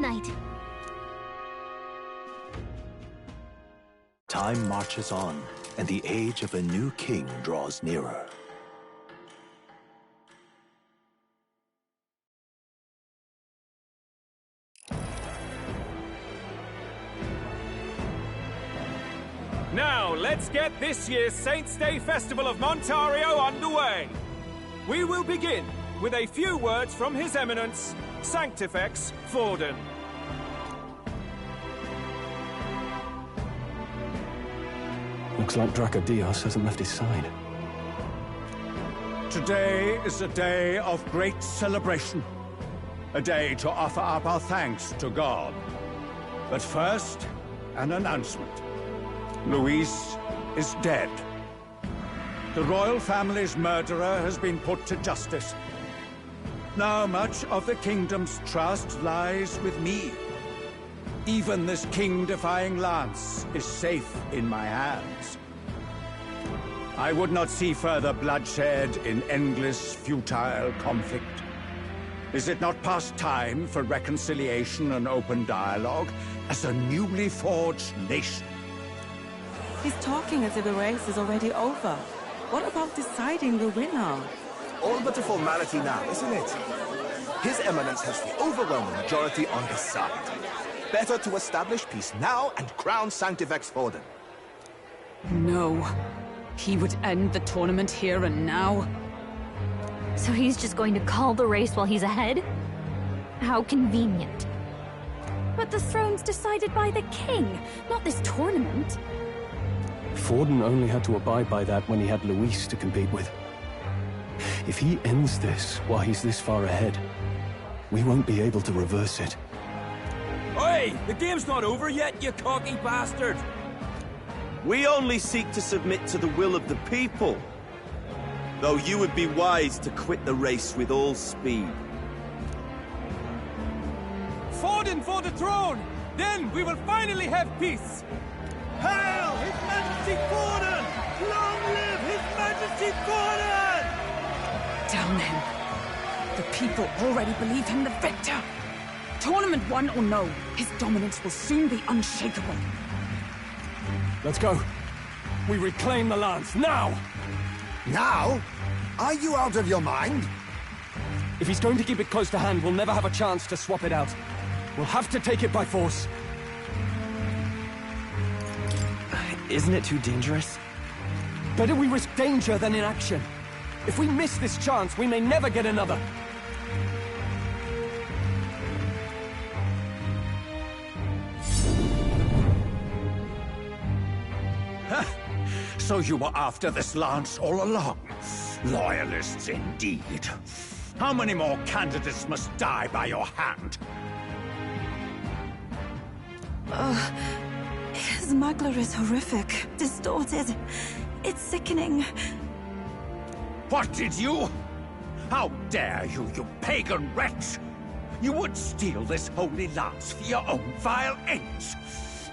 tonight. Time marches on, and the age of a new king draws nearer. Now, let's get this year's Saints' Day Festival of Montario underway. We will begin with a few words from His Eminence, Sanctifex Forden. Looks like Dracodios hasn't left his side. Today is a day of great celebration. A day to offer up our thanks to God. But first, an announcement. Luis is dead. The royal family's murderer has been put to justice. Now much of the kingdom's trust lies with me. Even this king-defying lance is safe in my hands. I would not see further bloodshed in endless, futile conflict. Is it not past time for reconciliation and open dialogue as a newly forged nation? He's talking as if the race is already over. What about deciding the winner? All but a formality now, isn't it? His Eminence has the overwhelming majority on his side. Better to establish peace now and crown Sanctifex Forden. No. He would end the tournament here and now. So he's just going to call the race while he's ahead? How convenient. But the throne's decided by the king, not this tournament. Forden only had to abide by that when he had Luis to compete with. If he ends this while he's this far ahead, we won't be able to reverse it. Hey, the game's not over yet, you cocky bastard! We only seek to submit to the will of the people. Though you would be wise to quit the race with all speed. Forden for the throne! Then we will finally have peace! Hail His Majesty Forden! Long live His Majesty Forden! Damn him. The people already believe him the victor. Tournament won or no, his dominance will soon be unshakable. Let's go. We reclaim the lance, now! Now? Are you out of your mind? If he's going to keep it close to hand, we'll never have a chance to swap it out. We'll have to take it by force. Isn't it too dangerous? Better we risk danger than inaction. If we miss this chance, we may never get another. So you were after this lance all along? Loyalists indeed. How many more candidates must die by your hand? His smuggler is horrific, distorted. It's sickening. What did you? How dare you, you pagan wretch! You would steal this holy lance for your own vile ends.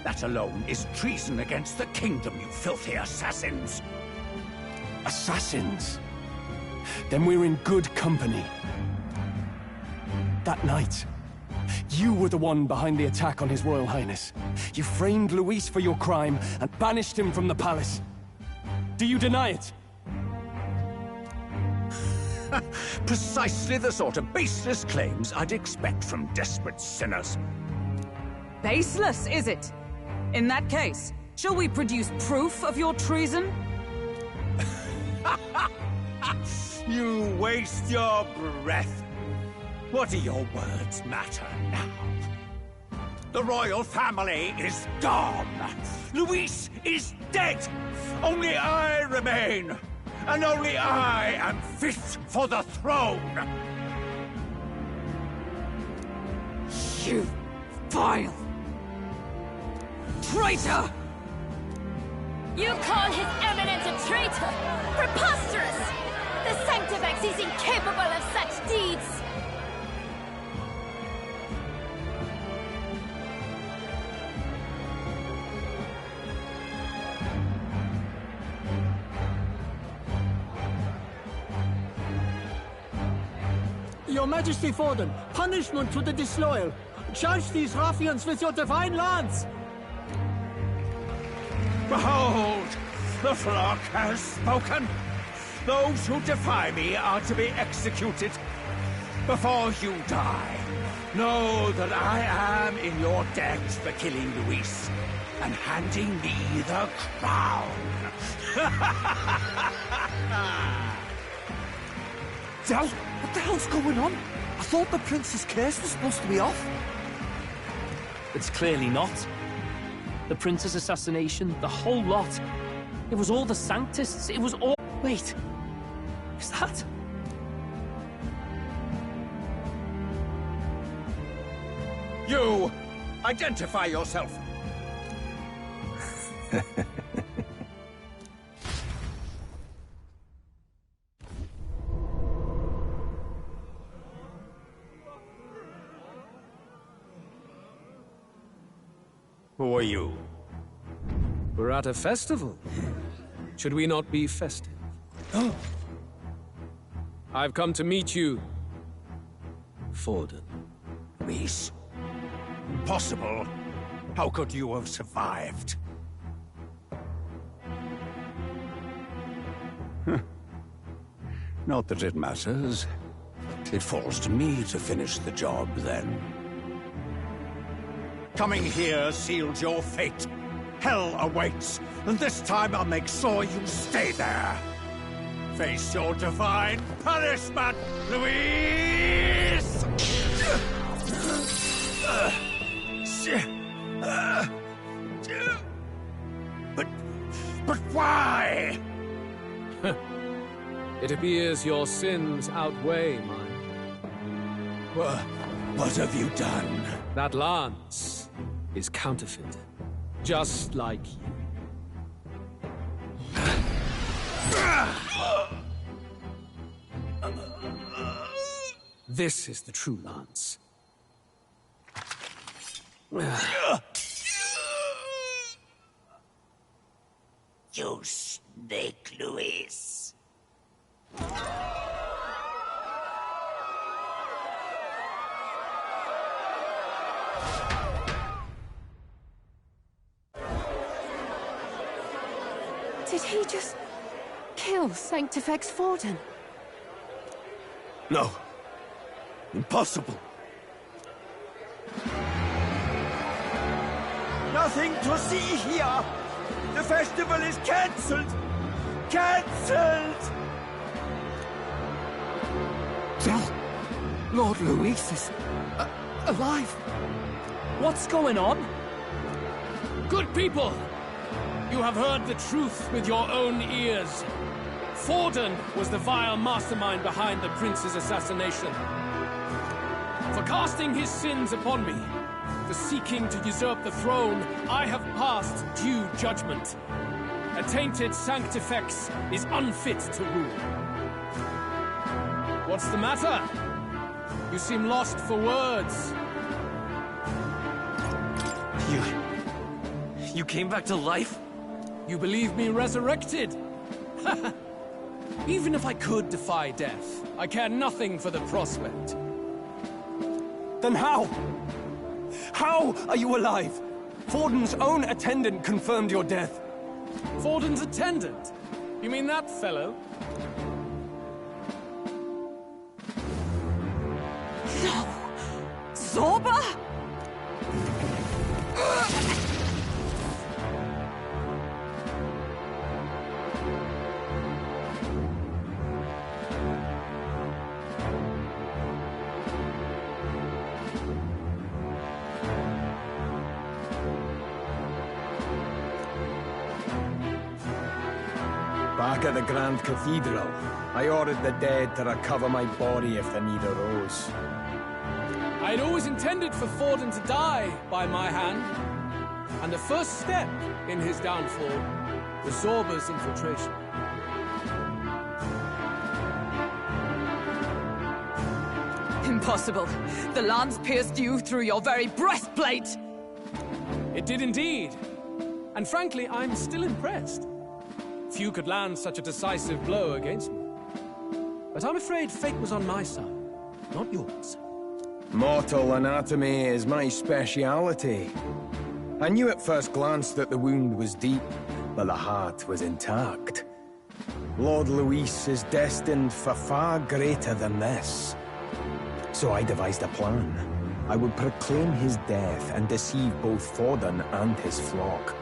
That alone is treason against the kingdom, you filthy assassins. Assassins? Then we're in good company. That night, you were the one behind the attack on His Royal Highness. You framed Luis for your crime and banished him from the palace. Do you deny it? Precisely the sort of baseless claims I'd expect from desperate sinners. Baseless, is it? In that case, shall we produce proof of your treason? You waste your breath. What do your words matter now? The royal family is gone. Luis is dead. Only I remain. And only I am fit for the throne. You vile traitor! You call His Eminence a traitor? Preposterous! The Sanctifex is incapable of such deeds! Your Majesty Forden, punishment to the disloyal. Charge these ruffians with your divine lance! Behold! The flock has spoken! Those who defy me are to be executed. Before you die, know that I am in your debt for killing Luis and handing me the crown. Del, what the hell's going on? I thought the prince's curse was supposed to be off. It's clearly not. The prince's assassination, the whole lot. It was all the Sanctists, it was all... Wait, is that... You! Identify yourself! Who are you? We're at a festival. Should we not be festive? I've come to meet you, Forden. Luis? Impossible. How could you have survived? Not that it matters. It falls to me to finish the job, then. Coming here sealed your fate. Hell awaits, and this time I'll make sure you stay there. Face your divine punishment, Luis! But why? It appears your sins outweigh mine. What have you done? That lance is counterfeit, just like you. This is the true lance. You snake, Luis. Did he just kill Sanctifex Forden? No. Impossible. Nothing to see here! The festival is cancelled! Cancelled! Del, Lord Luis is... alive. What's going on? Good people! You have heard the truth with your own ears. Forden was the vile mastermind behind the prince's assassination. For casting his sins upon me, for seeking to usurp the throne, I have passed due judgment. A tainted Sanctifex is unfit to rule. What's the matter? You seem lost for words. You came back to life? You believe me resurrected? Even if I could defy death, I care nothing for the prospect. Then how? How are you alive? Forden's own attendant confirmed your death. Forden's attendant? You mean that fellow? No! Zorba? Back at the Grand Cathedral, I ordered the dead to recover my body if the need arose. I'd always intended for Forden to die by my hand. And the first step in his downfall was Zorba's infiltration. Impossible. The lance pierced you through your very breastplate! It did indeed. And frankly, I'm still impressed. Few could land such a decisive blow against me. But I'm afraid fate was on my side, not yours. Mortal anatomy is my speciality. I knew at first glance that the wound was deep, but the heart was intact. Lord Luis is destined for far greater than this. So I devised a plan. I would proclaim his death and deceive both Forden and his flock.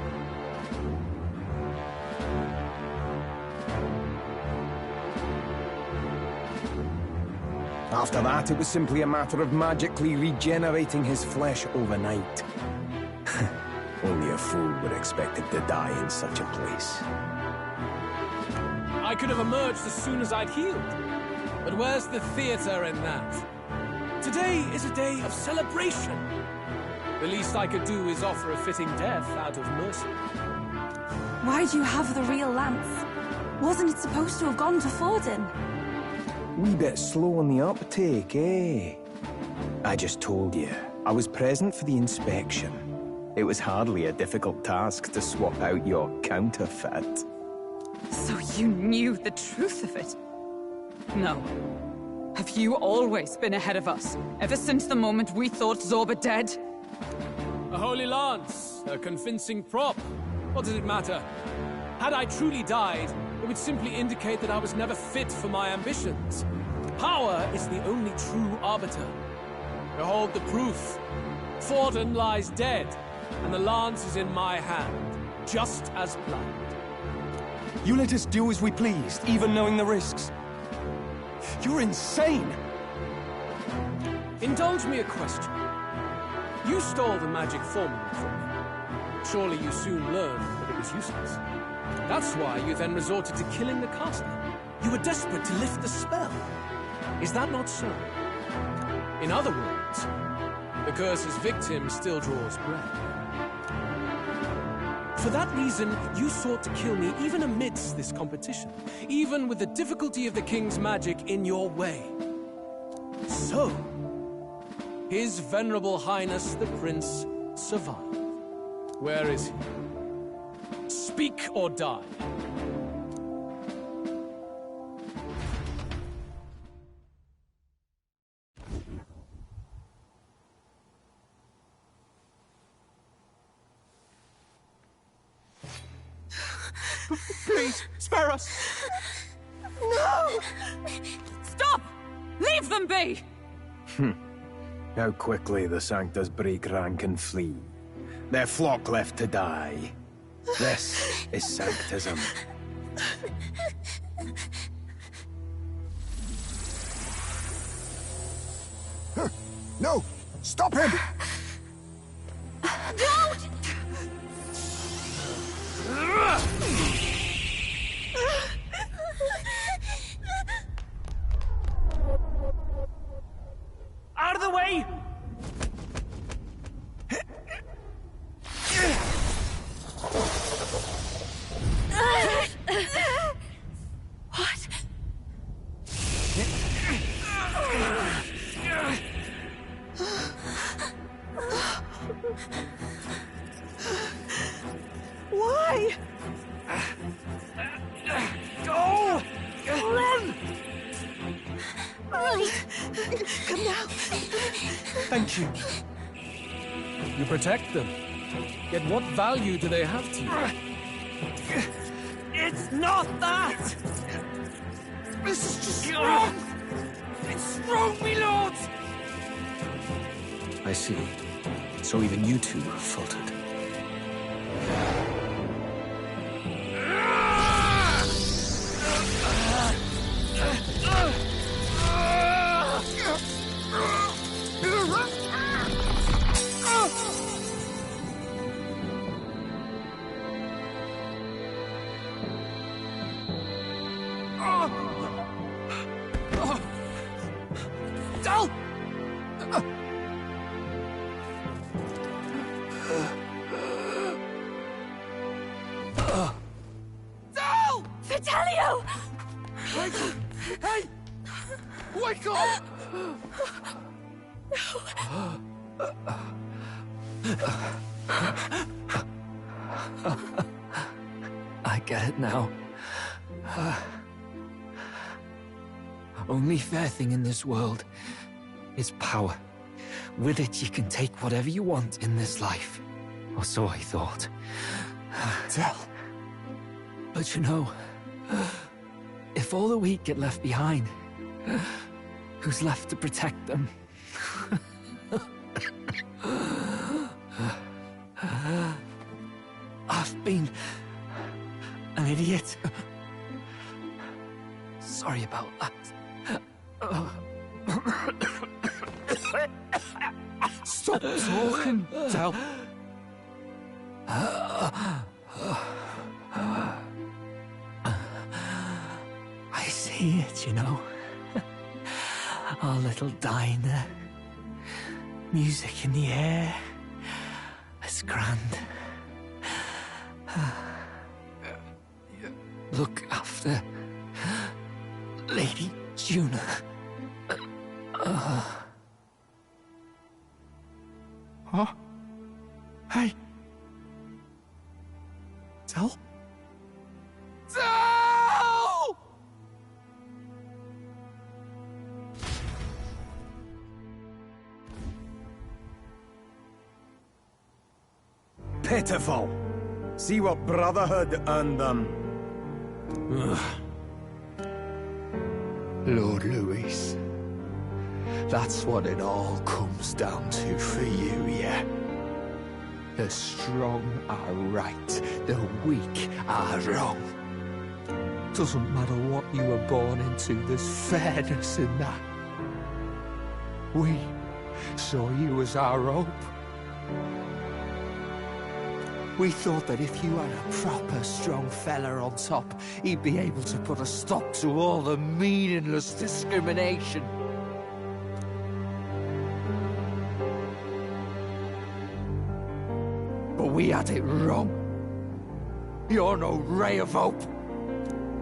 After that, it was simply a matter of magically regenerating his flesh overnight. Only a fool would expect him to die in such a place. I could have emerged as soon as I'd healed. But where's the theater in that? Today is a day of celebration. The least I could do is offer a fitting death out of mercy. Why do you have the real lance? Wasn't it supposed to have gone to Forden? Wee bit slow on the uptake, eh? I just told you, I was present for the inspection. It was hardly a difficult task to swap out your counterfeit. So you knew the truth of it? No. Have you always been ahead of us, ever since the moment we thought Zorba dead? A holy lance, a convincing prop. What does it matter? Had I truly died, it would simply indicate that I was never fit for my ambitions. Power is the only true arbiter. Behold the proof. Forden lies dead, and the lance is in my hand, just as planned. You let us do as we pleased, even knowing the risks. You're insane! Indulge me a question. You stole the magic formula from me. Surely you soon learned that it was useless. That's why you then resorted to killing the caster. You were desperate to lift the spell. Is that not so? In other words, the curse's victim still draws breath. For that reason, you sought to kill me even amidst this competition, even with the difficulty of the king's magic in your way. So, His Venerable Highness the Prince survived. Where is he? Speak or die. Please, spare us! No! Stop! Leave them be! How quickly the Sanctus break rank and flee. Their flock left to die. This is Sanctism. No! Stop him! Don't! Out of the way! What? Why? Go! Run! Right. Come now. Thank you. You protect them. Yet what value do they have to you? It's not that! This is just wrong! It's wrong, me lords! I see. So even you two faltered. Hey! Wake up! I get it now. Only fair thing in this world is power. With it, you can take whatever you want in this life. Or so I thought. Tell. But you know, if all the weak get left behind, who's left to protect them? I've been an idiot. Sorry about that. Stop talking, Del. I see it, you know. Our little diner. Music in the air. It's grand. Look after Lady Juna. Huh? Hey. Del? Del! Pitiful. See what Brotherhood earned them. Lord Louis. That's what it all comes down to for you, yeah? The strong are right, the weak are wrong. Doesn't matter what you were born into, there's fairness in that. We saw you as our hope. We thought that if you had a proper strong fella on top, he'd be able to put a stop to all the meaningless discrimination. But we had it wrong. You're no ray of hope.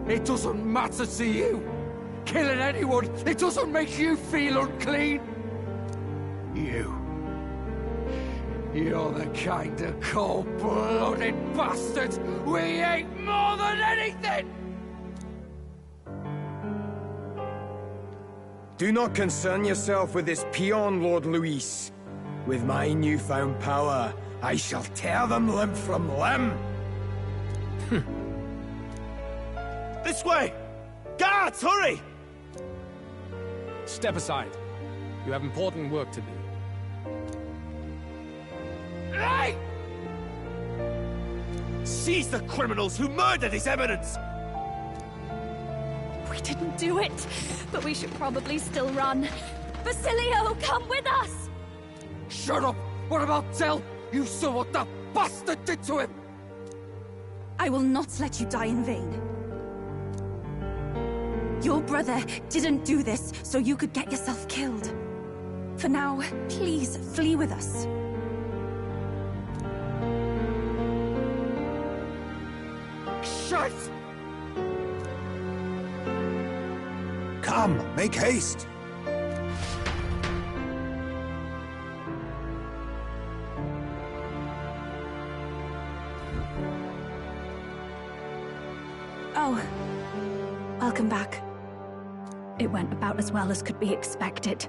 It doesn't matter to you. Killing anyone, it doesn't make you feel unclean. You're the kind of cold-blooded bastard we hate more than anything! Do not concern yourself with this peon, Lord Louis. With my newfound power, I shall tear them limb from limb. This way! Guards, hurry! Step aside. You have important work to do. Hey! Seize the criminals who murdered His Eminence! We didn't do it, but we should probably still run. Basilio, come with us! Shut up! What about Del? You saw what that bastard did to him! I will not let you die in vain. Your brother didn't do this so you could get yourself killed. For now, please flee with us. Shit! Come, make haste! Oh, welcome back. It went about as well as could be expected.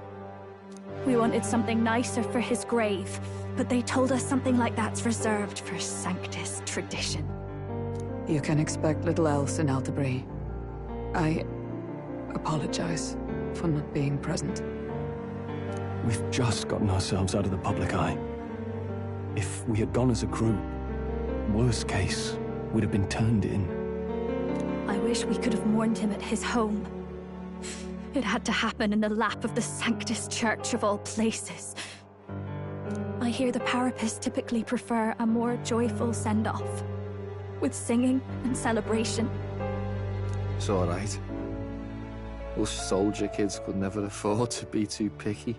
We wanted something nicer for his grave, but they told us something like that's reserved for Sanctus tradition. You can expect little else in Aldebury. I apologize for not being present. We've just gotten ourselves out of the public eye. If we had gone as a group, worst case, we'd have been turned in. I wish we could have mourned him at his home. It had to happen in the lap of the Sanctus Church of all places. I hear the Parapists typically prefer a more joyful send-off, with singing and celebration. It's alright. Us soldier kids could never afford to be too picky.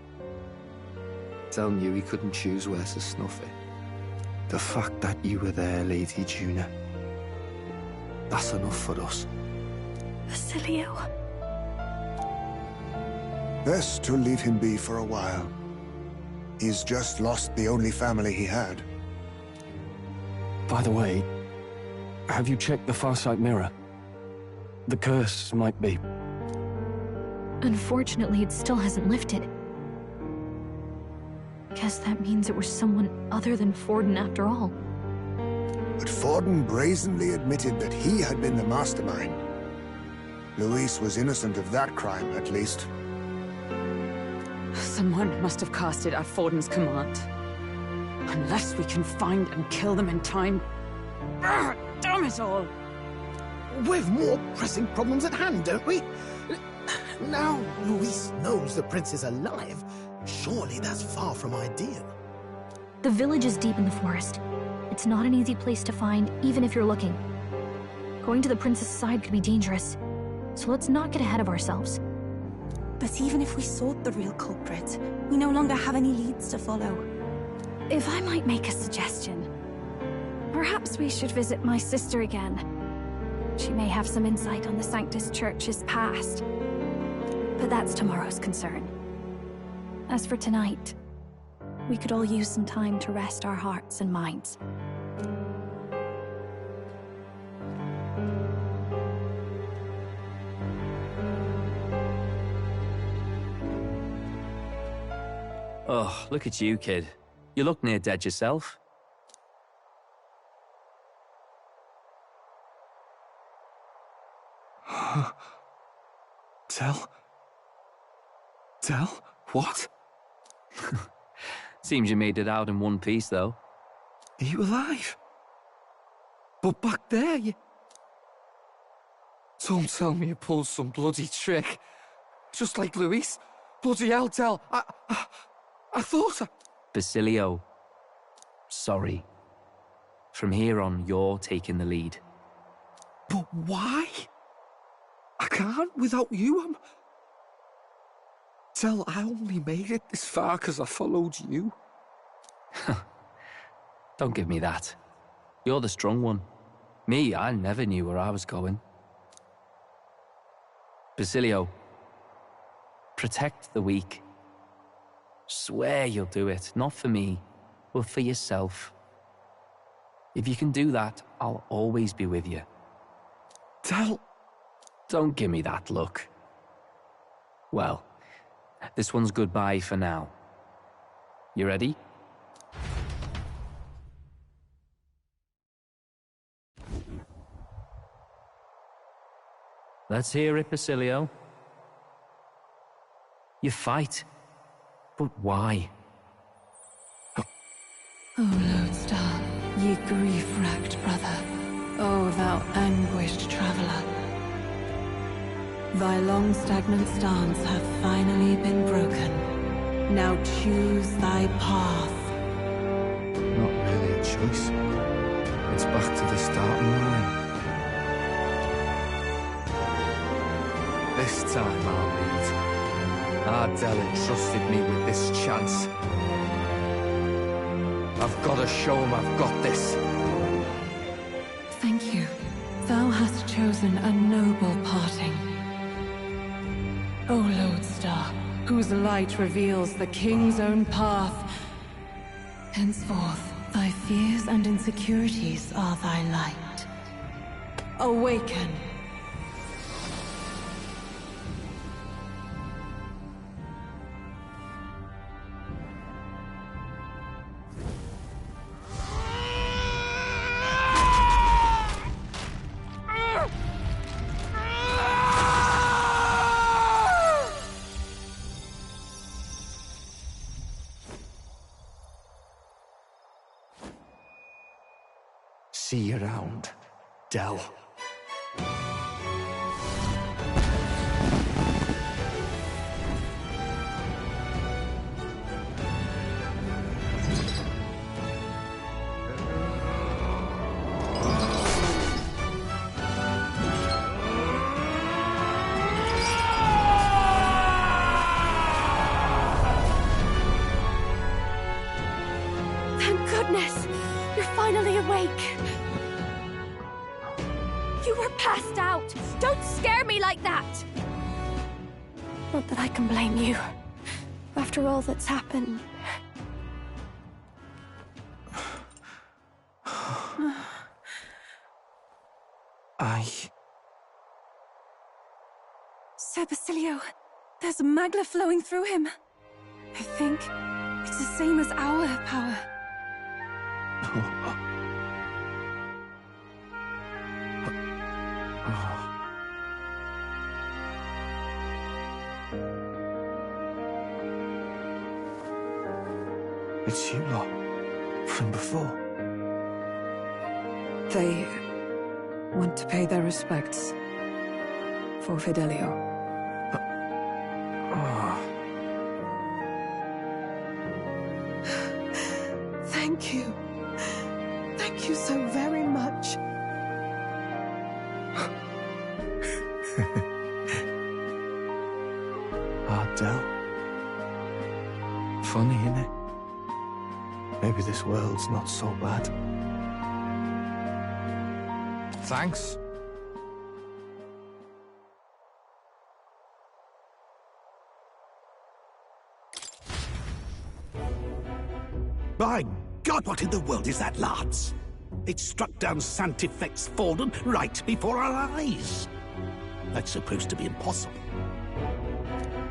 Del knew he couldn't choose where to snuff it. The fact that you were there, Lady Juna, that's enough for us. Basilio. Best to leave him be for a while. He's just lost the only family he had. By the way, have you checked the Farsight mirror? The curse might be... Unfortunately, it still hasn't lifted. Guess that means it was someone other than Forden after all. But Forden brazenly admitted that he had been the mastermind. Luis was innocent of that crime, at least. Someone must have cast it at Forden's command. Unless we can find and kill them in time. Ugh, damn it all! We've more pressing problems at hand, don't we? Now Luis knows the prince is alive. Surely that's far from ideal. The village is deep in the forest. It's not an easy place to find, even if you're looking. Going to the prince's side could be dangerous, so let's not get ahead of ourselves. But even if we sought the real culprit, we no longer have any leads to follow. If I might make a suggestion, perhaps we should visit my sister again. She may have some insight on the Sanctus Church's past. But that's tomorrow's concern. As for tonight, we could all use some time to rest our hearts and minds. Oh, look at you, kid. You look near dead yourself. Tell? What? Seems you made it out in one piece, though. Are you alive? But back there, you... Don't tell me you pulled some bloody trick. Just like Luis. Bloody hell, Tell. I thought I... Basilio. Sorry. From here on, you're taking the lead. But why? I can't without you. Tell, I only made it this far because I followed you. Don't give me that. You're the strong one. Me, I never knew where I was going. Basilio, protect the weak. Swear you'll do it, not for me, but for yourself. If you can do that, I'll always be with you. Tell... Don't give me that look. Well, this one's goodbye for now. You ready? Let's hear it, Basilio. You fight. But why? O Lodestar, ye grief-racked brother, O thou anguished traveler. Thy long stagnant stance hath finally been broken. Now choose thy path. Not really a choice. It's back to the starting line. This time I'll lead. Ardell entrusted me with this chance. I've got to show him I've got this. Thank you. Thou hast chosen a noble parting. O Lodestar, whose light reveals the king's own path. Henceforth, thy fears and insecurities are thy light. Awaken. See you around, Dell. Thank goodness! You're finally awake! You were passed out! Don't scare me like that! Not that I can blame you. After all that's happened. Sir Basilio, there's magla flowing through him. I think It's the same as our power. It's you lot, from before. They want to pay their respects for Fidelio. Thank you. Thank you so very much. Ardell. Funny, innit? Maybe this world's not so bad. Thanks. By God, what in the world is that, lads? It struck down Sanctifex Forden right before our eyes. That's supposed to be impossible.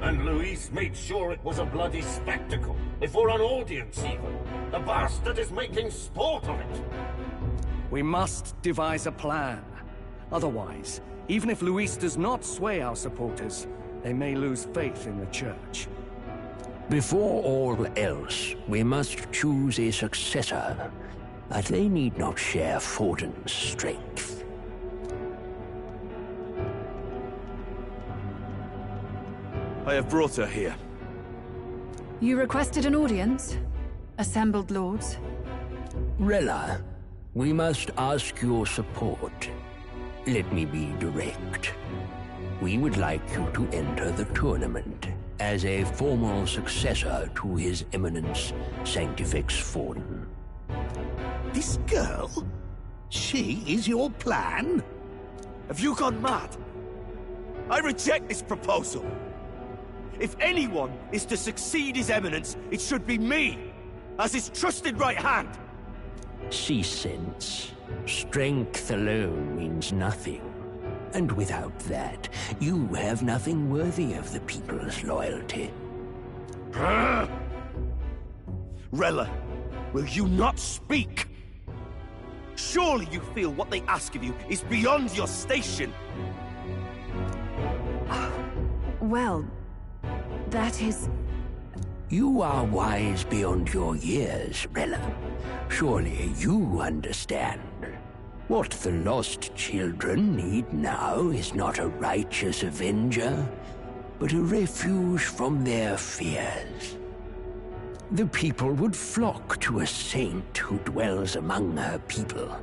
And Luis made sure it was a bloody spectacle, before an audience even. The bastard is making sport of it. We must devise a plan. Otherwise, even if Luis does not sway our supporters, they may lose faith in the Church. Before all else, we must choose a successor. But they need not share Forden's strength. I have brought her here. You requested an audience? Assembled lords? Rella, we must ask your support. Let me be direct. We would like you to enter the tournament as a formal successor to His Eminence Sanctifex Forden. This girl? She is your plan? Have you gone mad? I reject this proposal. If anyone is to succeed His Eminence, it should be me, as his trusted right hand. Cease sense. Strength alone means nothing. And without that, you have nothing worthy of the people's loyalty. Rella, will you not speak? Surely you feel what they ask of you is beyond your station. Well, that is... You are wise beyond your years, Rella. Surely you understand. What the lost children need now is not a righteous avenger, but a refuge from their fears. The people would flock to a saint who dwells among her people.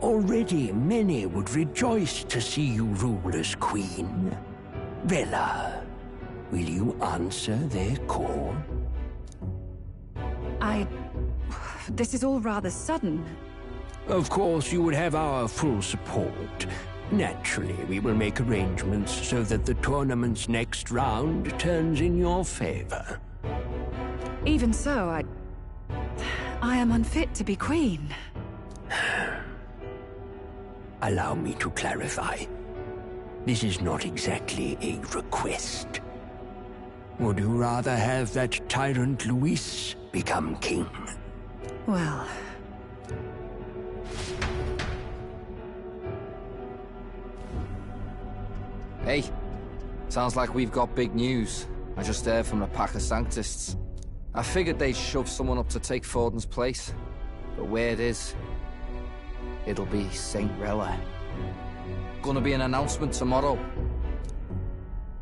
Already many would rejoice to see you rule as queen. Rella, will you answer their call? This is all rather sudden. Of course, you would have our full support. Naturally, we will make arrangements so that the tournament's next round turns in your favor. Even so, I am unfit to be queen. Allow me to clarify. This is not exactly a request. Would you rather have that tyrant Luis become king? Well... Hey, sounds like we've got big news. I just heard from the pack of Sanctists. I figured they'd shove someone up to take Forden's place. But where it is, it'll be Saint Rella. Gonna be an announcement tomorrow.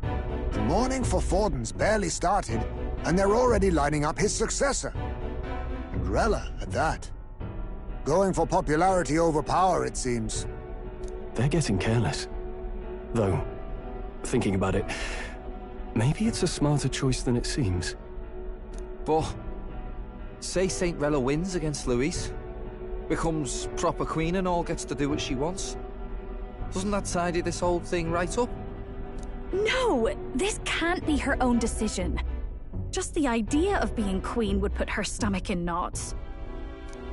The mourning for Forden's barely started, and they're already lining up his successor. And Rella, at that. Going for popularity over power, it seems. They're getting careless. Though, thinking about it, maybe it's a smarter choice than it seems. But, say Saint Rella wins against Luis, becomes proper queen and all gets to do what she wants. Doesn't that tidy this whole thing right up? No! This can't be her own decision. Just the idea of being queen would put her stomach in knots.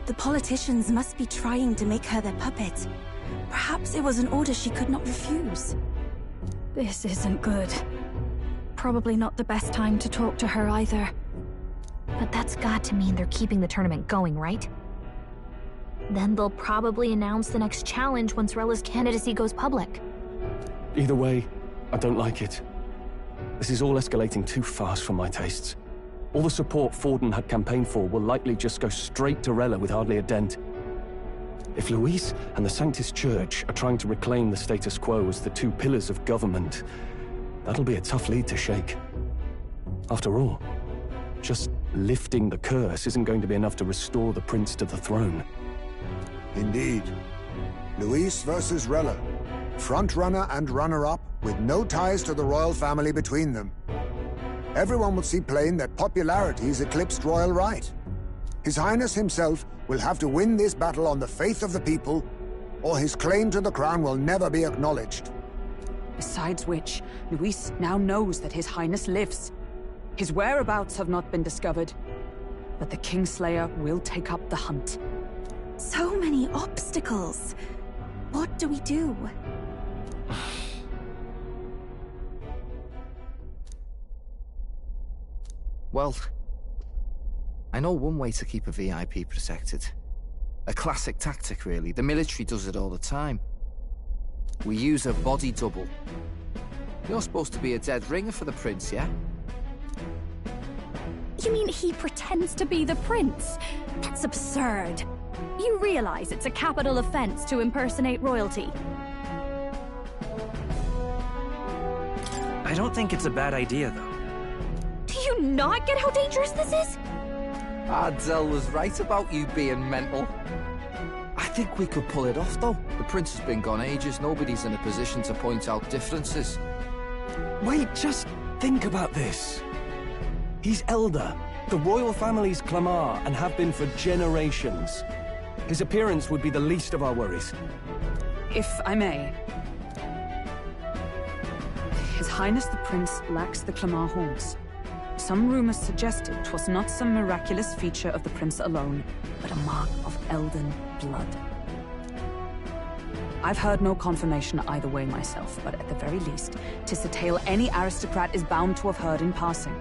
The politicians must be trying to make her their puppet. Perhaps it was an order she could not refuse. This isn't good. Probably not the best time to talk to her either. But that's got to mean they're keeping the tournament going, right? Then they'll probably announce the next challenge once Rella's candidacy goes public. Either way, I don't like it. This is all escalating too fast for my tastes. All the support Forden had campaigned for will likely just go straight to Rella with hardly a dent. If Luis and the Sanctus Church are trying to reclaim the status quo as the two pillars of government, that'll be a tough lead to shake. After all, just lifting the curse isn't going to be enough to restore the prince to the throne. Indeed. Luis versus Rella. Frontrunner and runner-up, with no ties to the royal family between them. Everyone will see plain that popularity's eclipsed royal right. His Highness himself will have to win this battle on the faith of the people, or his claim to the crown will never be acknowledged. Besides which, Luis now knows that His Highness lives. His whereabouts have not been discovered, but the Kingslayer will take up the hunt. So many obstacles. What do we do? Well, I know one way to keep a VIP protected. A classic tactic, really. The military does it all the time. We use a body double. You're supposed to be a dead ringer for the prince, yeah? You mean he pretends to be the prince? That's absurd. You realize it's a capital offense to impersonate royalty? I don't think it's a bad idea, though. Do you not get how dangerous this is? Ardell was right about you being mental. I think we could pull it off, though. The prince has been gone ages. Nobody's in a position to point out differences. Wait, just think about this. He's Elda, the royal family's Clamar, and have been for generations. His appearance would be the least of our worries. If I may. His Highness the Prince lacks the Clamar horns. Some rumors suggested 'twas not some miraculous feature of the prince alone, but a mark of Elden blood. I've heard no confirmation either way myself, but at the very least, 'tis a tale any aristocrat is bound to have heard in passing.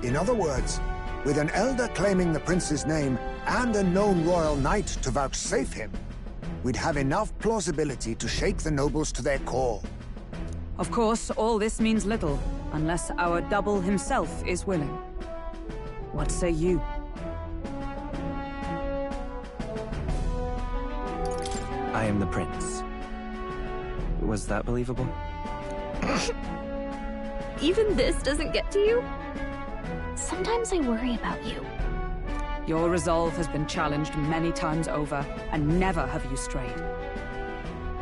In other words, with an elder claiming the prince's name and a known royal knight to vouchsafe him, we'd have enough plausibility to shake the nobles to their core. Of course, all this means little, unless our double himself is willing. What say you? I am the prince. Was that believable? Even this doesn't get to you? Sometimes I worry about you. Your resolve has been challenged many times over, and never have you strayed.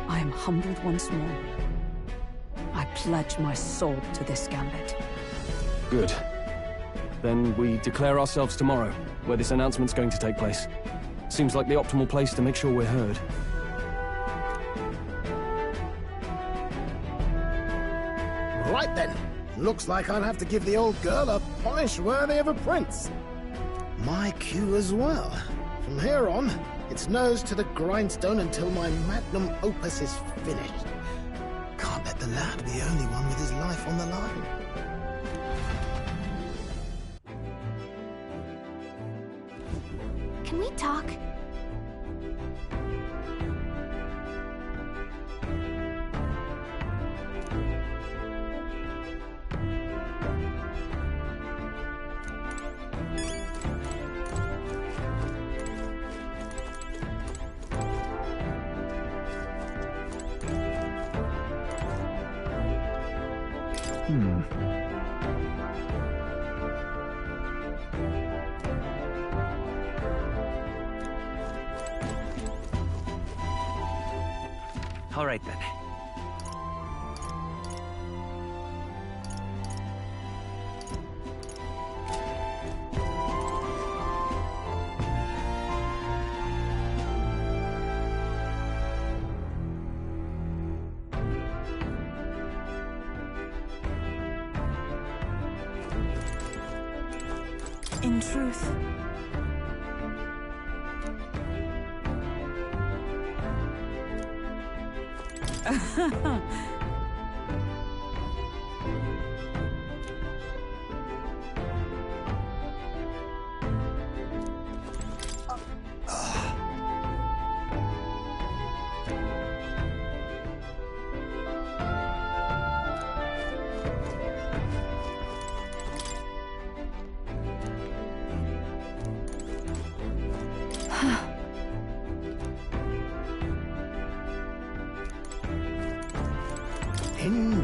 I am humbled once more. I pledge my sword to this gambit. Good. Then we declare ourselves tomorrow, where this announcement's going to take place. Seems like the optimal place to make sure we're heard. Right then. Looks like I'll have to give the old girl a polish worthy of a prince. My cue as well. From here on, it's nose to the grindstone until my magnum opus is finished. Can't let the lad be the only one with his life on the line. Can we talk? All right, then. In truth,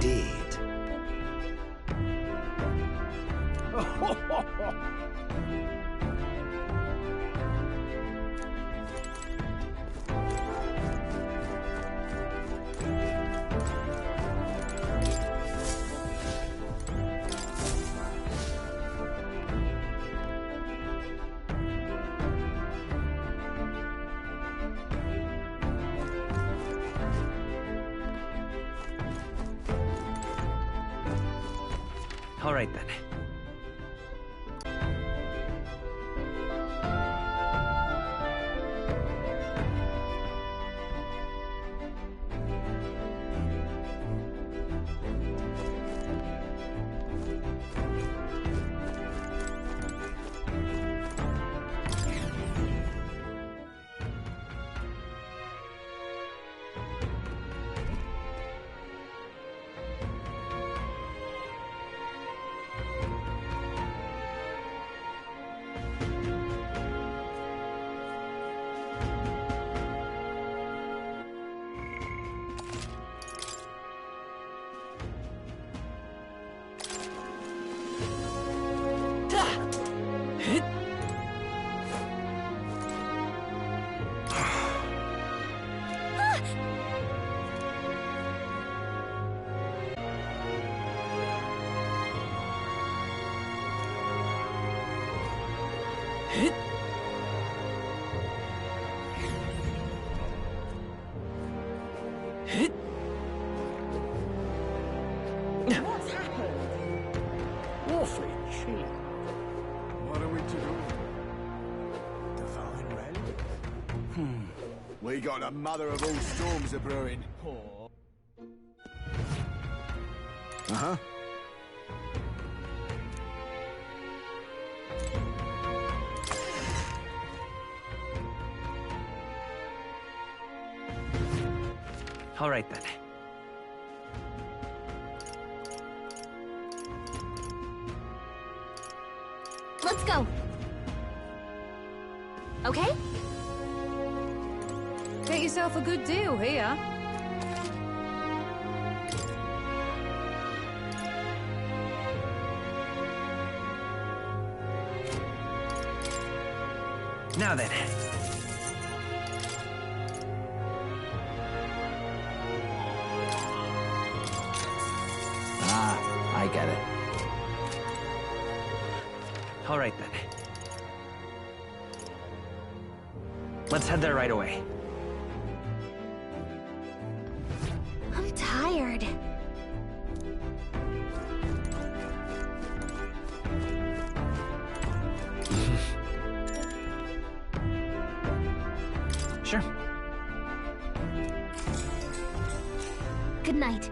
indeed. All right, then. What's happened? Awfully chilly. What are we to do? Divine relic? We got the mother of all storms a brewing. Uh-huh. All right, then. Let's go. Okay? Get yourself a good deal here. Now then. I get it. All right, then. Let's head there right away. I'm tired. Sure. Good night.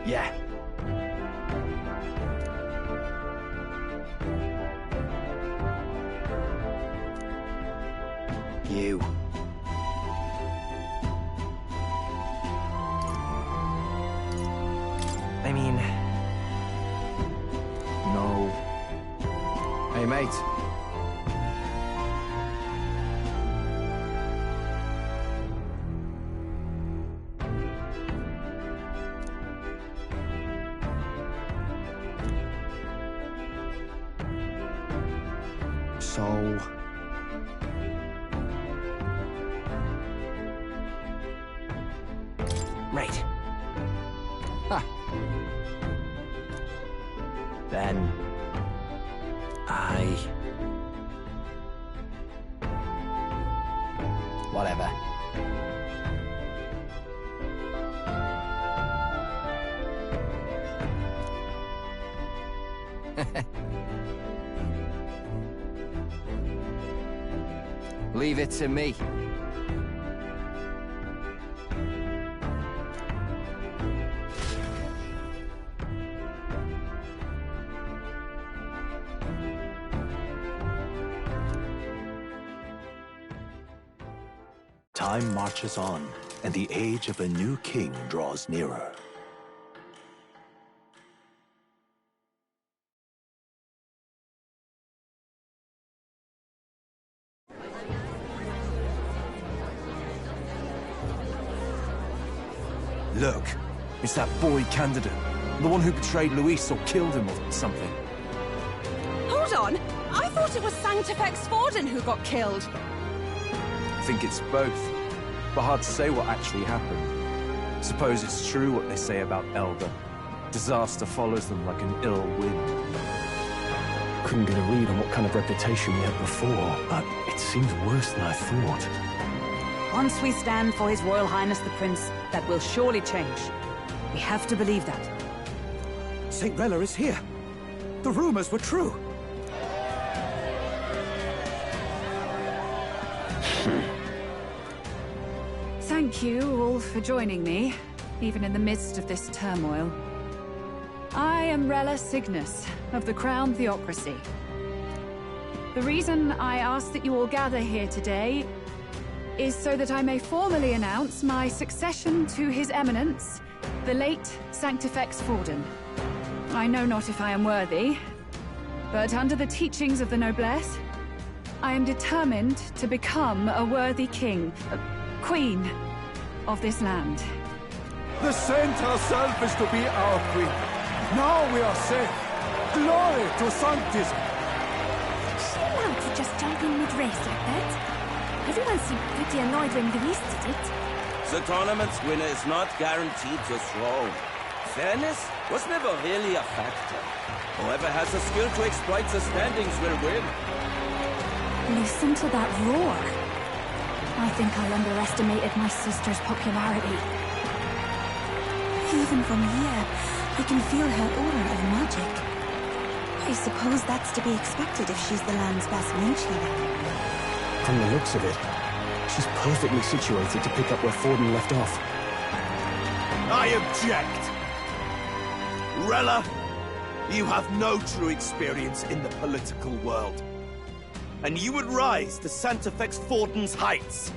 Yeah. You. I mean... No. Hey, mate. So... Right. Then... Whatever. Leave it to me. Time marches on, and the age of a new king draws nearer. Look, it's that boy candidate. The one who betrayed Luis or killed him or something. Hold on! I thought it was Sanctifex Forden who got killed. I think it's both, but hard to say what actually happened. Suppose it's true what they say about Elda. Disaster follows them like an ill wind. Couldn't get a read on what kind of reputation we had before, but it seems worse than I thought. Once we stand for His Royal Highness the Prince, that will surely change. We have to believe that. St. Rella is here. The rumors were true. Thank you all for joining me, even in the midst of this turmoil. I am Rella Cygnus, of the Crown Theocracy. The reason I ask that you all gather here today is so that I may formally announce my succession to His Eminence, the late Sanctifex Forden. I know not if I am worthy, but under the teachings of the noblesse, I am determined to become a worthy king, queen of this land. The saint herself is to be our queen. Now we are safe. Glory to Sanctism. Is she allowed to just jump in mid-race like that? Everyone seemed pretty annoyed when Luis did it. The tournament's winner is not guaranteed the throne. Fairness was never really a factor. Whoever has the skill to exploit the standings will win. Listen to that roar. I think I underestimated my sister's popularity. Even from here, I can feel her aura of magic. I suppose that's to be expected if she's the land's best mage healer. From the looks of it, she's perfectly situated to pick up where Forden left off. I object! Rella, you have no true experience in the political world. And you would rise to Sanctifex Forden's heights.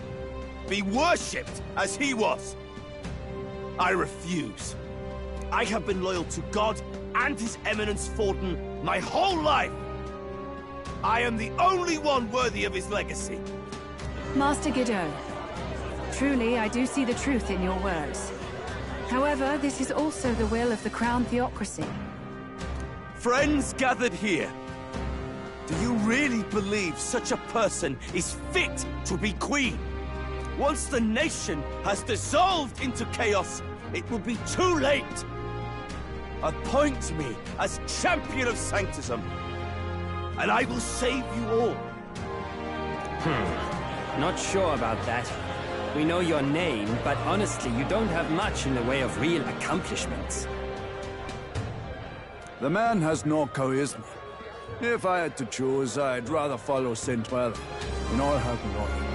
Be worshipped as he was. I refuse. I have been loyal to God and His Eminence Forden my whole life. I am the only one worthy of his legacy. Master Godot, truly I do see the truth in your words. However, this is also the will of the Crown Theocracy. Friends gathered here, do you really believe such a person is fit to be queen? Once the nation has dissolved into chaos, it will be too late. Appoint me as champion of Sanctism, and I will save you all. Not sure about that. We know your name, but honestly, you don't have much in the way of real accomplishments. The man has no charisma. If I had to choose, I'd rather follow St. Well in all her glory.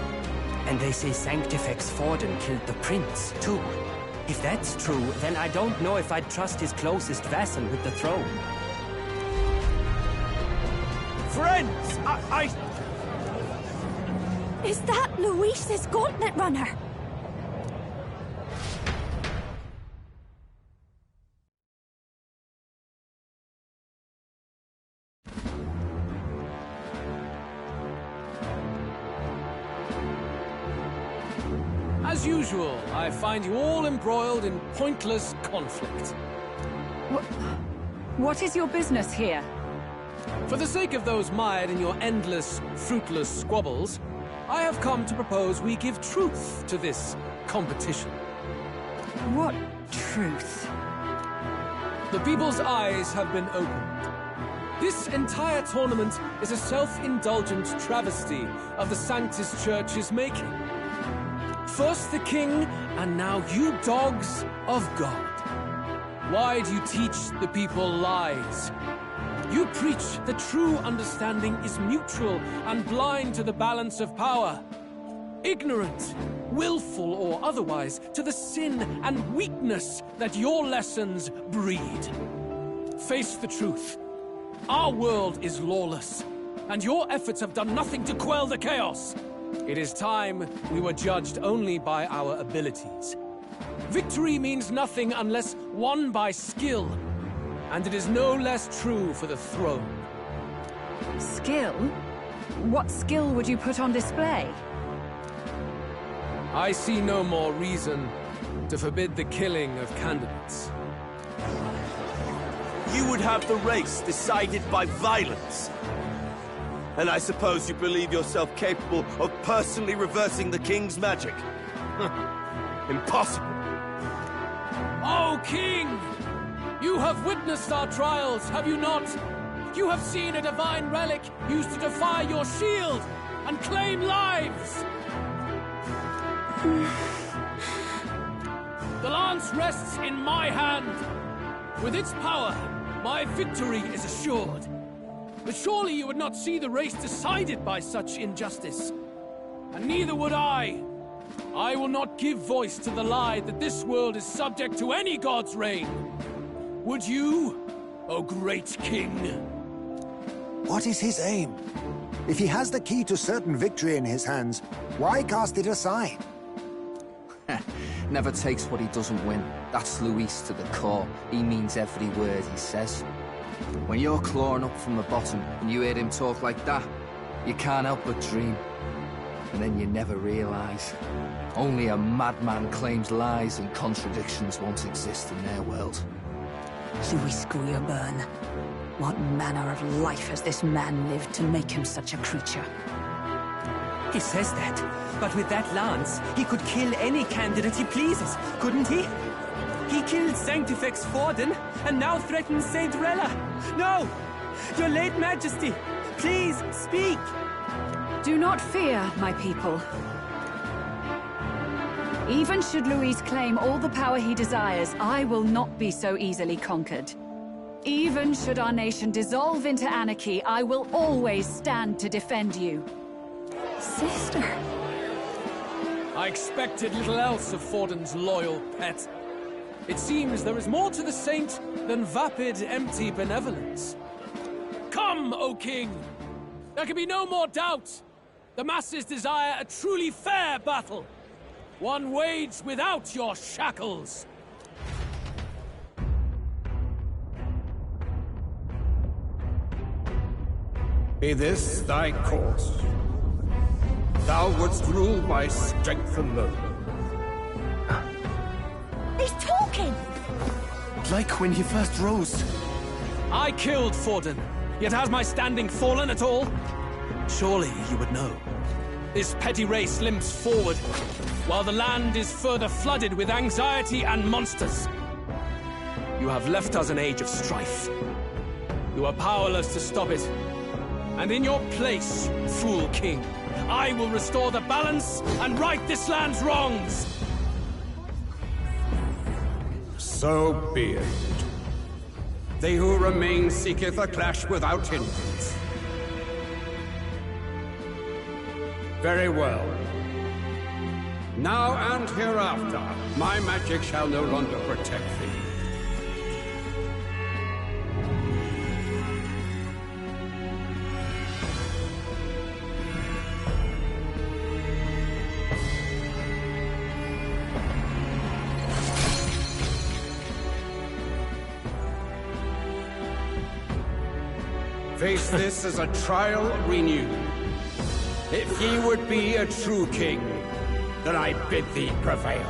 And they say Sanctifex Forden killed the prince, too. If that's true, then I don't know if I'd trust his closest vassal with the throne. Friends, Is that Luis's Gauntlet Runner? As usual, I find you all embroiled in pointless conflict. What is your business here? For the sake of those mired in your endless, fruitless squabbles, I have come to propose we give truth to this competition. What truth? The people's eyes have been opened. This entire tournament is a self-indulgent travesty of the Sanctus Church's making. First the king, and now you dogs of God. Why do you teach the people lies? You preach that true understanding is mutual and blind to the balance of power. Ignorant, willful or otherwise, to the sin and weakness that your lessons breed. Face the truth. Our world is lawless, and your efforts have done nothing to quell the chaos. It is time we were judged only by our abilities. Victory means nothing unless won by skill, and it is no less true for the throne. Skill? What skill would you put on display? I see no more reason to forbid the killing of candidates. You would have the race decided by violence. And I suppose you believe yourself capable of personally reversing the king's magic? Impossible. Oh, King! You have witnessed our trials, have you not? You have seen a divine relic used to defy your shield and claim lives! The lance rests in my hand. With its power, my victory is assured. But surely you would not see the race decided by such injustice. And neither would I. I will not give voice to the lie that this world is subject to any god's reign. Would you, O great king? What is his aim? If he has the key to certain victory in his hands, why cast it aside? Never takes what he doesn't win. That's Luis to the core. He means every word he says. When you're clawing up from the bottom and you hear him talk like that, you can't help but dream. And then you never realize. Only a madman claims lies and contradictions won't exist in their world. Luis Grierburn. What manner of life has this man lived to make him such a creature? He says that, but with that lance, he could kill any candidate he pleases, couldn't he? He killed Sanctifex Forden, and now threatens Saint Rella. No! Your late majesty, please, speak! Do not fear, my people. Even should Luis claim all the power he desires, I will not be so easily conquered. Even should our nation dissolve into anarchy, I will always stand to defend you. Sister. I expected little else of Forden's loyal pet. It seems there is more to the saint than vapid, empty benevolence. Come, O king! There can be no more doubt. The masses desire a truly fair battle. One waged without your shackles. Be this thy course. Thou wouldst rule by strength alone. He's talking! Like when he first rose. I killed Forden, yet has my standing fallen at all? Surely you would know. This petty race limps forward, while the land is further flooded with anxiety and monsters. You have left us an age of strife. You are powerless to stop it. And in your place, fool king, I will restore the balance and right this land's wrongs! So be it. They who remain seeketh a clash without hindrance. Very well. Now and hereafter, my magic shall no longer protect thee. Face this as a trial renewed. If ye would be a true king, then I bid thee prevail.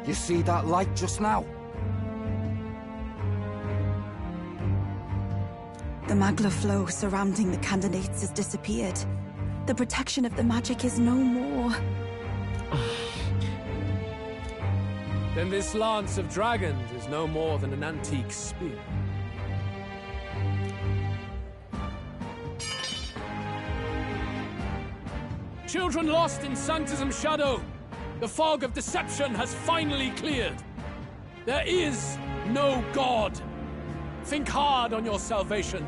You see that light just now? The magla flow surrounding the candidates has disappeared. The protection of the magic is no more. Then this lance of dragons is no more than an antique spear. Children lost in Sanctism's shadow! The fog of deception has finally cleared. There is no God. Think hard on your salvation,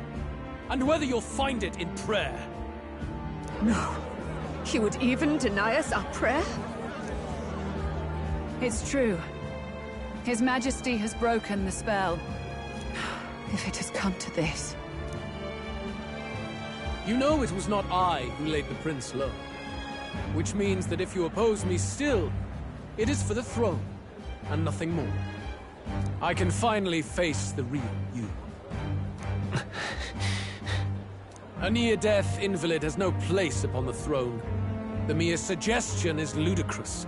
and whether you'll find it in prayer. No. He would even deny us our prayer? It's true. His Majesty has broken the spell. If it has come to this. You know it was not I who laid the prince low. Which means that if you oppose me still, it is for the throne, and nothing more. I can finally face the real you. A near-death invalid has no place upon the throne. The mere suggestion is ludicrous.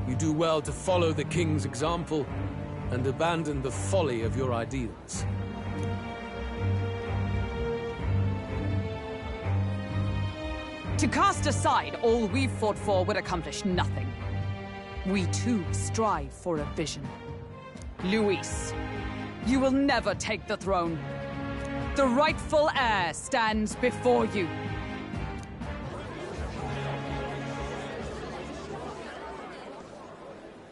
You do well to follow the king's example and abandon the folly of your ideals. To cast aside all we've fought for would accomplish nothing. We too strive for a vision. Luis, you will never take the throne. The rightful heir stands before you.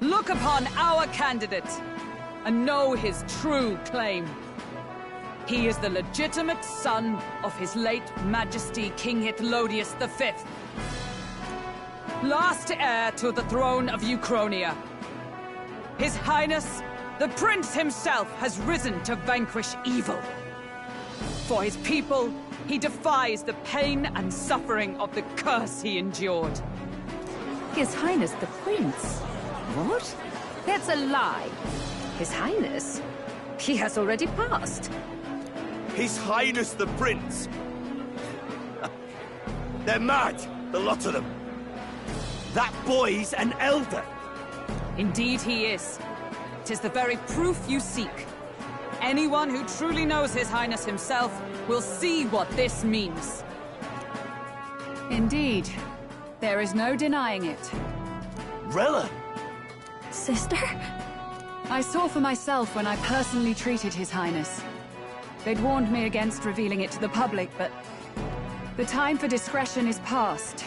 Look upon our candidate and know his true claim. He is the legitimate son of his late Majesty King Hythlodius V, last heir to the throne of Euchronia. His Highness, the Prince himself, has risen to vanquish evil. For his people, he defies the pain and suffering of the curse he endured. His Highness the Prince? What? That's a lie. His Highness? He has already passed. His Highness the Prince! They're mad, the lot of them. That boy's an Elda. Indeed he is. 'Tis the very proof you seek. Anyone who truly knows His Highness himself will see what this means. Indeed. There is no denying it. Rella! Sister? I saw for myself when I personally treated His Highness. They'd warned me against revealing it to the public, but the time for discretion is past.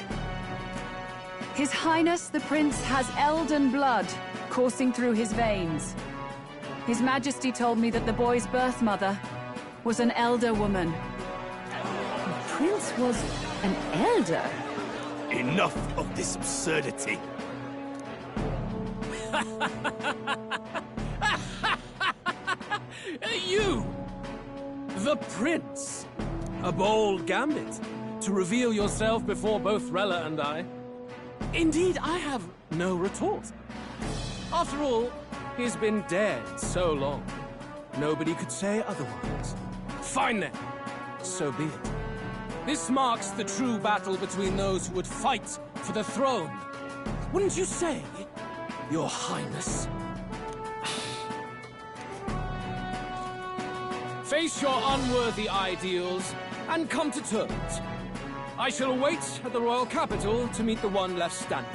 His Highness the Prince has Elden blood coursing through his veins. His Majesty told me that the boy's birth mother was an Elder woman. The Prince was an Elder? Enough of this absurdity. You! The Prince! A bold gambit, to reveal yourself before both Rella and I. Indeed, I have no retort. After all, he's been dead so long. Nobody could say otherwise. Fine then. So be it. This marks the true battle between those who would fight for the throne. Wouldn't you say, Your Highness? Face your unworthy ideals and come to terms. I shall await at the royal capital to meet the one left standing.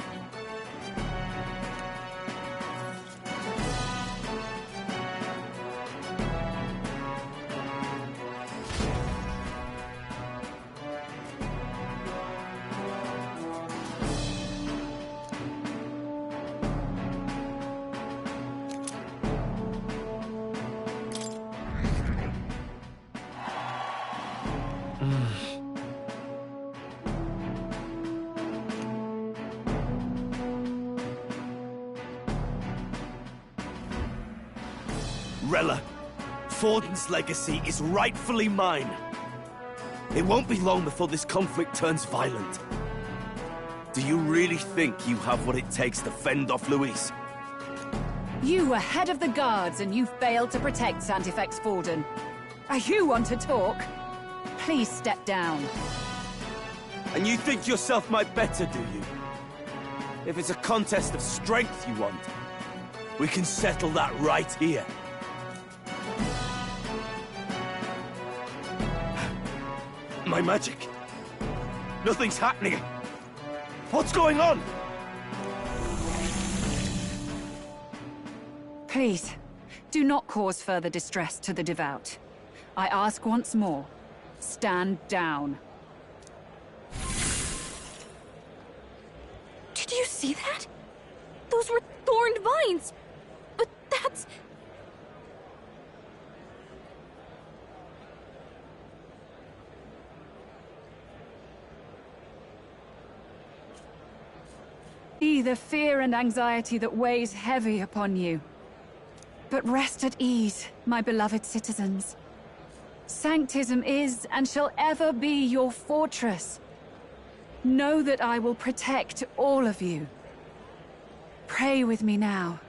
Rella, Forden's legacy is rightfully mine. It won't be long before this conflict turns violent. Do you really think you have what it takes to fend off Luis? You were head of the guards and you failed to protect Santifex Forden. Are you one to talk? Please step down. And you think yourself my better, do you? If it's a contest of strength you want, we can settle that right here. My magic. Nothing's happening. What's going on? Please, do not cause further distress to the devout. I ask once more, stand down. Did you see that? Those were thorned vines! But that's... The fear and anxiety that weighs heavy upon you. But rest at ease, my beloved citizens. Sanctism is and shall ever be your fortress. Know that I will protect all of you. Pray with me now.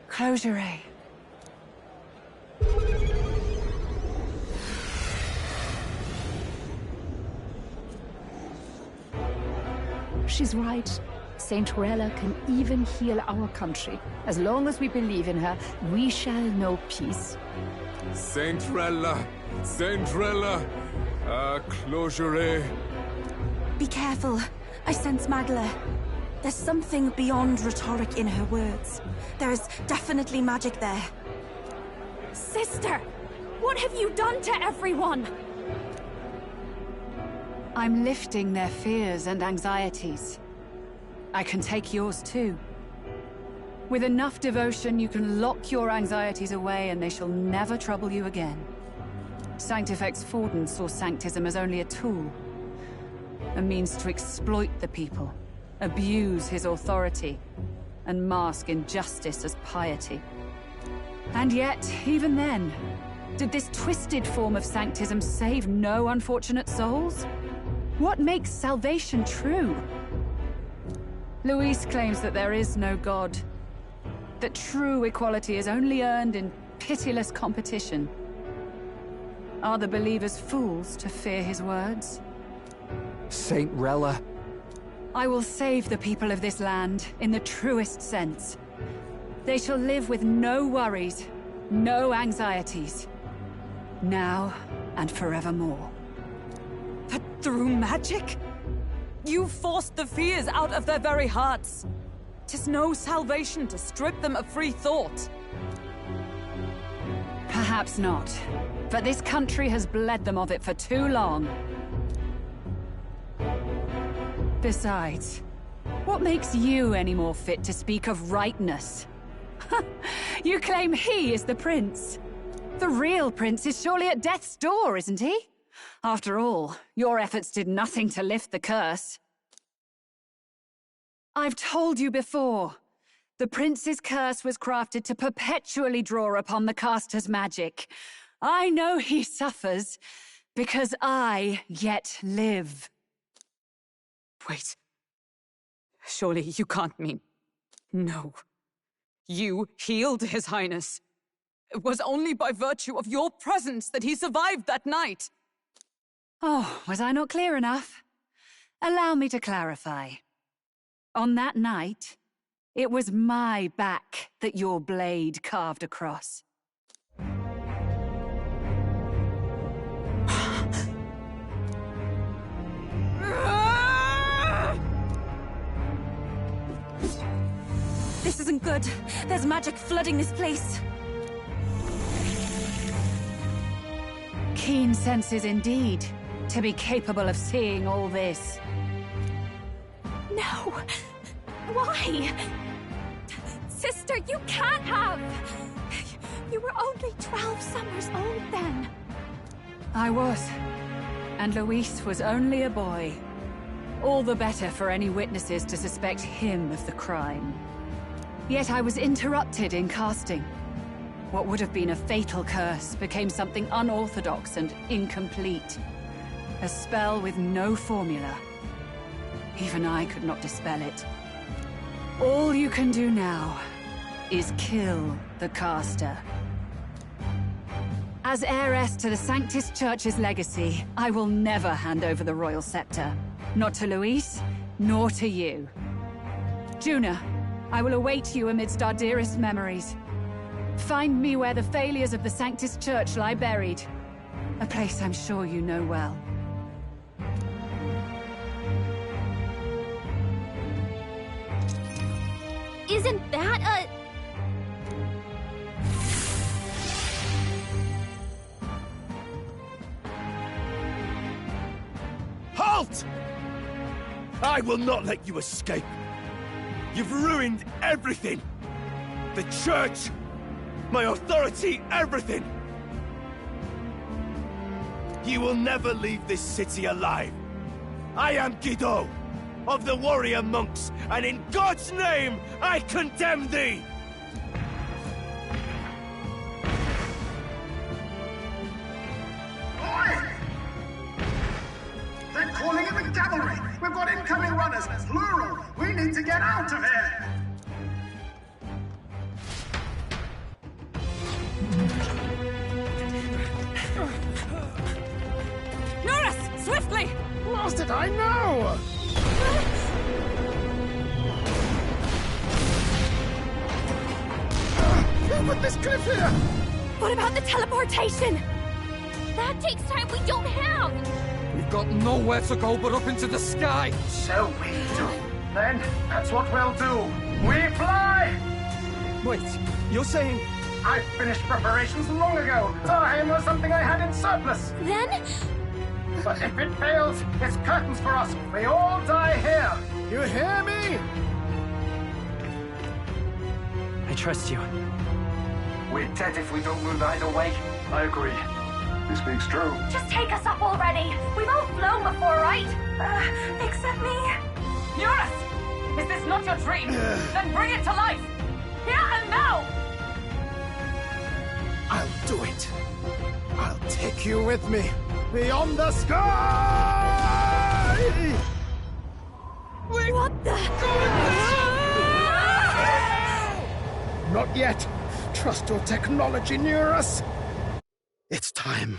Close your eyes. She's right. Saint Rella can even heal our country. As long as we believe in her, we shall know peace. Saint Rella! Saint Rella! Closure. Be careful. I sense Magla. There's something beyond rhetoric in her words. There's definitely magic there. Sister! What have you done to everyone? I'm lifting their fears and anxieties. I can take yours too. With enough devotion, you can lock your anxieties away and they shall never trouble you again. Sanctifex Forden saw Sanctism as only a tool. A means to exploit the people, abuse his authority, and mask injustice as piety. And yet, even then, did this twisted form of Sanctism save no unfortunate souls? What makes salvation true? Luis claims that there is no God, that true equality is only earned in pitiless competition. Are the believers fools to fear his words? Saint Rella. I will save the people of this land in the truest sense. They shall live with no worries, no anxieties. Now and forevermore. But through magic? You forced the fears out of their very hearts. 'Tis no salvation to strip them of free thought. Perhaps not. But this country has bled them of it for too long. Besides, what makes you any more fit to speak of rightness? You claim he is the prince. The real prince is surely at death's door, isn't he? After all, your efforts did nothing to lift the curse. I've told you before. The prince's curse was crafted to perpetually draw upon the caster's magic. I know he suffers, because I yet live. Wait. Surely you can't mean... No. You healed His Highness. It was only by virtue of your presence that he survived that night. Oh, was I not clear enough? Allow me to clarify. On that night, it was my back that your blade carved across. This isn't good. There's magic flooding this place. Keen senses indeed, to be capable of seeing all this. No! Why? Sister, you can't have! You were only 12 summers old then. I was. And Luis was only a boy. All the better for any witnesses to suspect him of the crime. Yet I was interrupted in casting. What would have been a fatal curse became something unorthodox and incomplete. A spell with no formula. Even I could not dispel it. All you can do now is kill the caster. As heiress to the Sanctis Church's legacy, I will never hand over the royal scepter. Not to Luis, nor to you. Juna, I will await you amidst our dearest memories. Find me where the failures of the Sanctis Church lie buried. A place I'm sure you know well. Isn't that a... Halt! I will not let you escape. You've ruined everything. The church, my authority, everything. You will never leave this city alive. I am Guido, of the warrior monks, and in God's name, I condemn thee! cavalry! We've got incoming runners, plural! We need to get out of here! Norris! Swiftly! Lost it, I know! Who put this cliff here? What about the teleportation? That takes time we don't have! We've got nowhere to go but up into the sky! So we do. Then, that's what we'll do. We fly! Wait, you're saying... I finished preparations long ago. Time was something I had in surplus. Then? But if it fails, it's curtains for us. We all die here. You hear me? I trust you. We're dead if we don't move either way. I agree. This speaks true. Just take us up already. We've all flown before, right? Except me. Eurus! Is this not your dream? Then bring it to life! Here and now! I'll do it. I'll take you with me. Beyond the sky! What the... Not yet. Trust your technology, Eurus. It's time.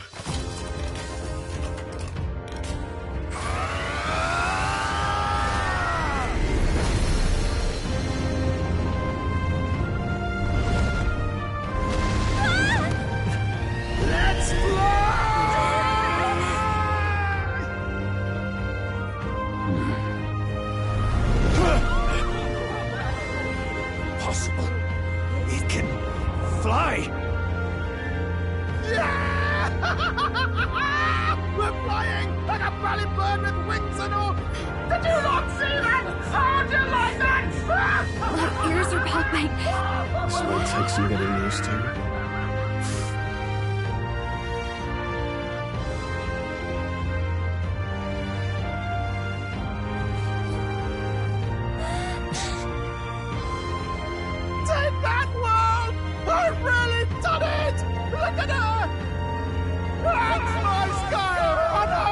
Let's fly! Possible. It can fly! Yeah! We're flying like a bally bird with wings and all! Did you not see that? How'd you like that? My ears are popping. This will take some getting used to. Take that, world! I've really done it! Look at her! That's my sky runner!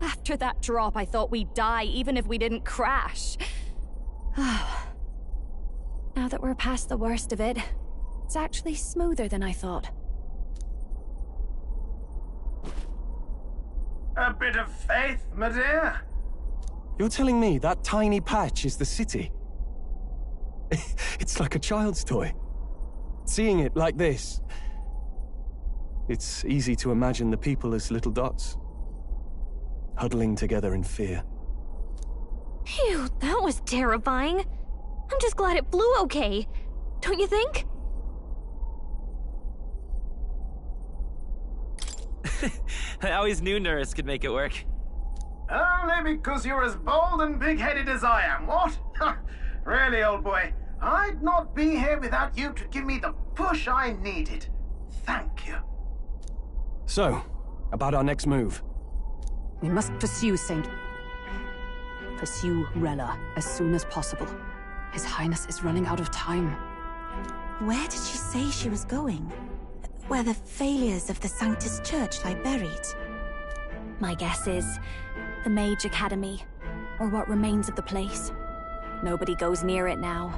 After that drop, I thought we'd die even if we didn't crash. Now that we're past the worst of it, it's actually smoother than I thought. A bit of faith, my dear. You're telling me that tiny patch is the city? It's like a child's toy. Seeing it like this, it's easy to imagine the people as little dots, huddling together in fear. Phew, that was terrifying. I'm just glad it flew okay. Don't you think? I always knew Norris could make it work. Only because you're as bold and big-headed as I am, what? Really, old boy, I'd not be here without you to give me the push I needed. Thank you. So, about our next move. We must pursue Rella as soon as possible. His Highness is running out of time. Where did she say she was going? Where the failures of the Sanctus Church lie buried? My guess is the Mage Academy, or what remains of the place. Nobody goes near it now.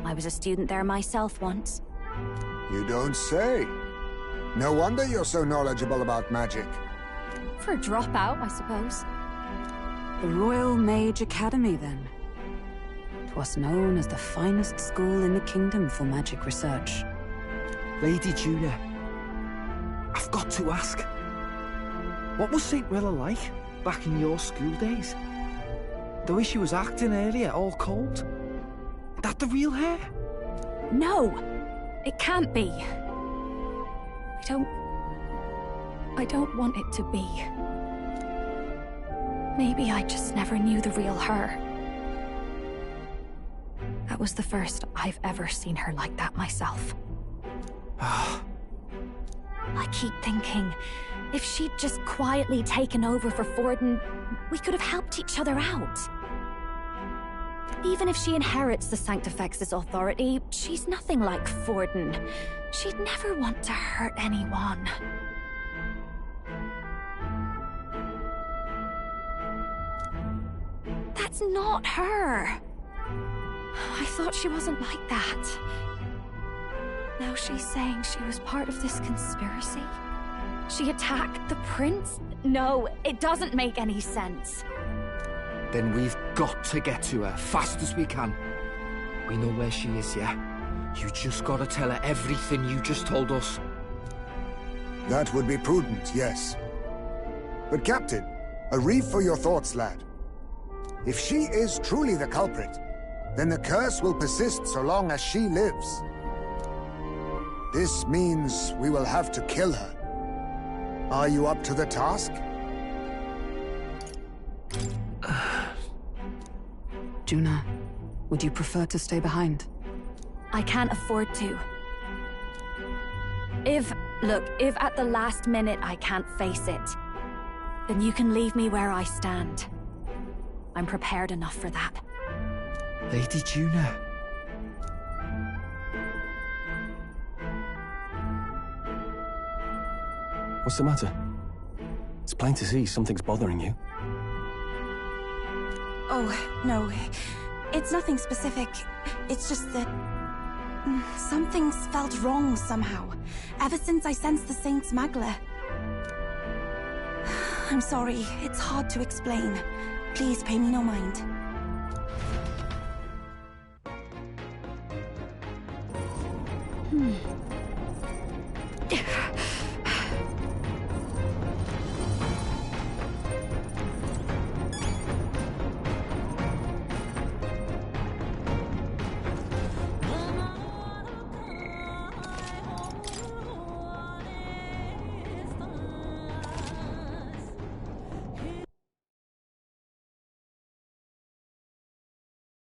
I was a student there myself once. You don't say. No wonder you're so knowledgeable about magic. For a dropout, I suppose. The Royal Mage Academy, then. 'Twas known as the finest school in the kingdom for magic research. Lady Julia, I've got to ask. What was St. Rella like back in your school days? The way she was acting earlier, all cold? That the real hair? No! It can't be. I don't want it to be. Maybe I just never knew the real her. That was the first I've ever seen her like that myself. I keep thinking, if she'd just quietly taken over for Forden, we could have helped each other out. Even if she inherits the Sanctifex's authority, she's nothing like Forden. She'd never want to hurt anyone. That's not her. I thought she wasn't like that. Now she's saying she was part of this conspiracy? She attacked the prince? No, it doesn't make any sense. Then we've got to get to her, fast as we can. We know where she is, yeah? You just gotta tell her everything you just told us. That would be prudent, yes. But Captain, a reef for your thoughts, lad. If she is truly the culprit, then the curse will persist so long as she lives. This means we will have to kill her. Are you up to the task? Juna, would you prefer to stay behind? I can't afford to. If at the last minute I can't face it, then you can leave me where I stand. I'm prepared enough for that. Lady Juna. What's the matter? It's plain to see something's bothering you. Oh, no. It's nothing specific. It's just that... something's felt wrong somehow. Ever since I sensed the Saint's Magla. I'm sorry, it's hard to explain. Please pay me no mind.